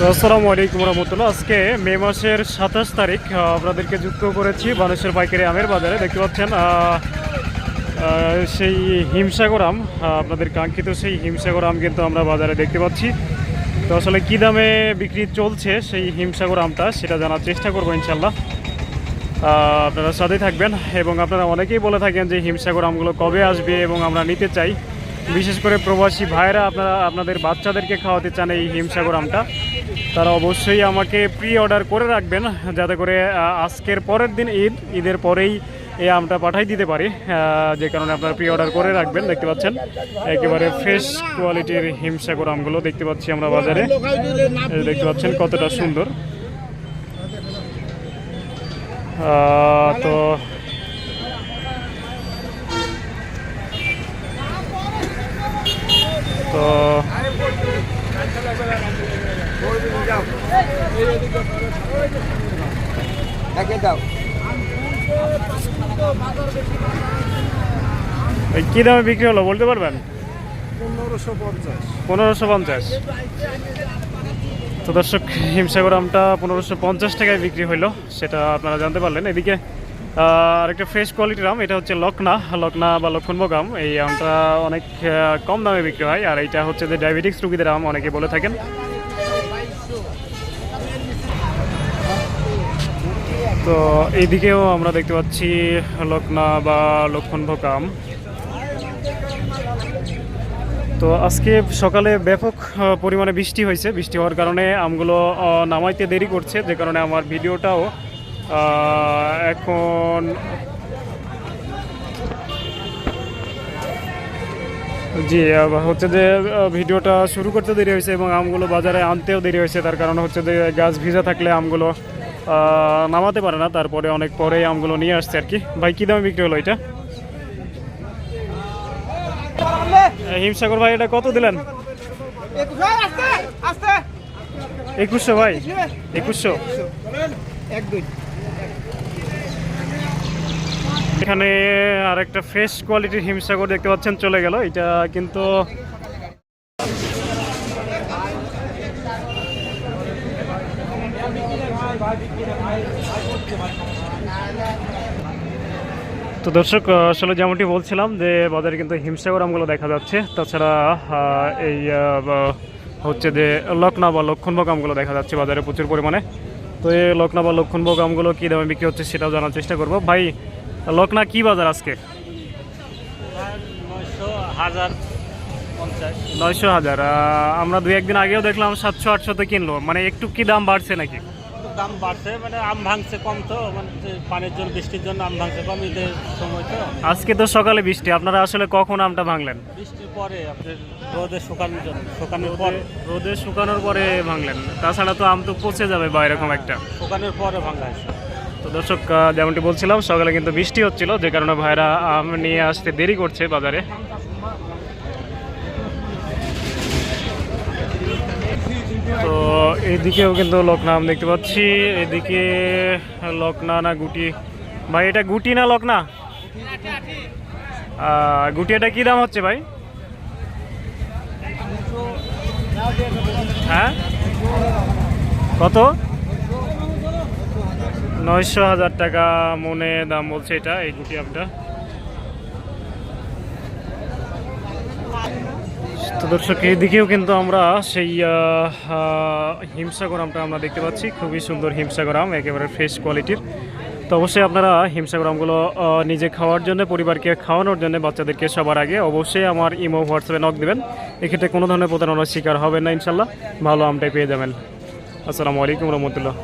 তো আসসালামু আলাইকুম রহমতুল্লাহ। আজকে মে মাসের 27 তারিখ আপনাদেরকে যুক্ত করেছি বানেশ্বর পাইকারি আমের বাজারে। দেখতে পাচ্ছেন সেই হিমসাগর আম, আপনাদের কাঙ্ক্ষিত সেই হিমসাগর আম কিন্তু আমরা বাজারে দেখতে পাচ্ছি। তো আসলে কী দামে বিক্রি চলছে সেই হিমসাগর আমটা সেটা জানার চেষ্টা করবো ইনশাল্লাহ। আপনারা সাথেই থাকবেন। এবং আপনারা অনেকেই বলে থাকেন যে হিমসাগর আমগুলো কবে আসবে এবং আমরা নিতে চাই। বিশেষ করে প্রবাসী ভাইরা আপনাদের বাচ্চাদেরকে খাওয়াতে চান এই হিমসাগর আমটা, তারা অবশ্যই আমাকে প্রি অর্ডার করে রাখবেন, যাতে করে আজকের পরের দিন ঈদের পরেই এই আমটা পাঠাই দিতে পারি। যে কারণে আপনারা প্রি অর্ডার করে রাখবেন। দেখতে পাচ্ছেন একেবারে ফ্রেশ কোয়ালিটির হিমসাগর আমগুলো দেখতে পাচ্ছি আমরা বাজারে। দেখতে পাচ্ছেন কতটা সুন্দর। তো তো কি দামে বিক্রি হলো বলতে পারবেন? 1550। তো দর্শক, হিমসাগর আমটা 1550 টাকায় বিক্রি হইলো, সেটা আপনারা জানতে পারলেন। এদিকে আরেকটা ফ্রেশ কোয়ালিটির আম, এটা হচ্ছে লকনা বা লক্ষণভোগ আম। এই আমটা অনেক কম দামে বিক্রি হয়, আর এইটা হচ্ছে যে ডায়াবেটিক্স রোগীদের আম অনেকে বলে থাকেন। তো এইদিকেও আমরা দেখতে পাচ্ছি লকনা বা লক্ষণভোগ আম। তো আজকে সকালে ব্যাপক পরিমাণে বৃষ্টি হয়েছে। বৃষ্টি হওয়ার কারণে আমগুলো নামাইতে দেরি করছে, যে কারণে আমার ভিডিওটাও এখন হচ্ছে যে ভিডিওটা শুরু করতে দেরি হয়েছে এবং আমগুলো বাজারে আনতেও দেরি হয়েছে। তার কারণ হচ্ছে যে গাছ ভিজা থাকলে আমগুলো নামাতে পারে না, তারপরে অনেক পরে আমগুলো নিয়ে আসছে আর কি। ভাই কী দামে বিক্রি হলো এটা? হিমসাগর ভাই এটা কত দিলেন? 2100 ভাই, 2100। এখানে আর একটা ফ্রেশ কোয়ালিটির হিমসাগর দেখতে পাচ্ছেন চলে গেল। এটা কিন্তু তো দর্শক, আসলে যেমনটি বলছিলাম যে বাজারে কিন্তু হিমসাগর আমগুলো দেখা যাচ্ছে। তাছাড়া এই হচ্ছে যে লকনা বা লক্ষণভোগ আমগুলো দেখা যাচ্ছে বাজারে প্রচুর পরিমাণে। তো এই লকনা বা লক্ষণভোগ আমগুলো কী দামে বিক্রি হচ্ছে সেটাও জানার চেষ্টা করব। ভাই লকনা কি বাজার আজকে? 900,000। আমরা 2-1 দিন আগেও দেখলাম 700-800-তে কিনলো, মানে একটু কি দাম বাড়ছে নাকি? দাম বাড়ছে, মানে আম ভাঙছে কম, তো মানে পানির জন্য, বৃষ্টির জন্য আম ভাঙছে কম, ঈদের সময় তো। আজকে তো সকালে বৃষ্টি, আপনারা আসলে কখন আমটা ভাঙলেন? বৃষ্টির পরে, আপনার রোদে শুকানোর জন্য, শুকানোর পরে, রোদে শুকানোর পরে ভাঙলেন। তাছাড়া তো আম তো পচে যাবে বা এরকম একটা। শুকানোর পরে ভাঙা হয়েছে। তো দর্শক, যেমনটি বলছিলাম সকালে কিন্তু বৃষ্টি হচ্ছিল, যে কারণে ভাইরা আম নিয়ে আসতে দেরি করছে বাজারে। তো এইদিকেও কিন্তু লকনা আম দেখতে পাচ্ছি। এদিকে লকনা না গুটি? ভাই এটা গুটি না লকনা? গুটি এটা কি দাম হচ্ছে ভাই? হ্যাঁ, কত? 900,000 টাকা মনে দাম বলছে এটা, এই গুটি আমটা। তো দর্শক, এইদিকেও কিন্তু আমরা সেই হিমসাগর আমটা আমরা দেখতে পাচ্ছি। খুবই সুন্দর হিমসাগর আম, একেবারে ফ্রেশ কোয়ালিটির। তো অবশ্যই আপনারা হিমসাগর আমগুলো নিজে খাওয়ার জন্য, পরিবারকে খাওয়ানোর জন্য, বাচ্চাদেরকে সবার আগে অবশ্যই আমার ইমো হোয়াটসঅ্যাপে নক দেবেন। এক্ষেত্রে কোনো ধরনের প্রতারণার শিকার হবেন না ইনশাল্লাহ, ভালো আমটাই পেয়ে যাবেন। আসসালামু আলাইকুম রহমতুল্লাহ।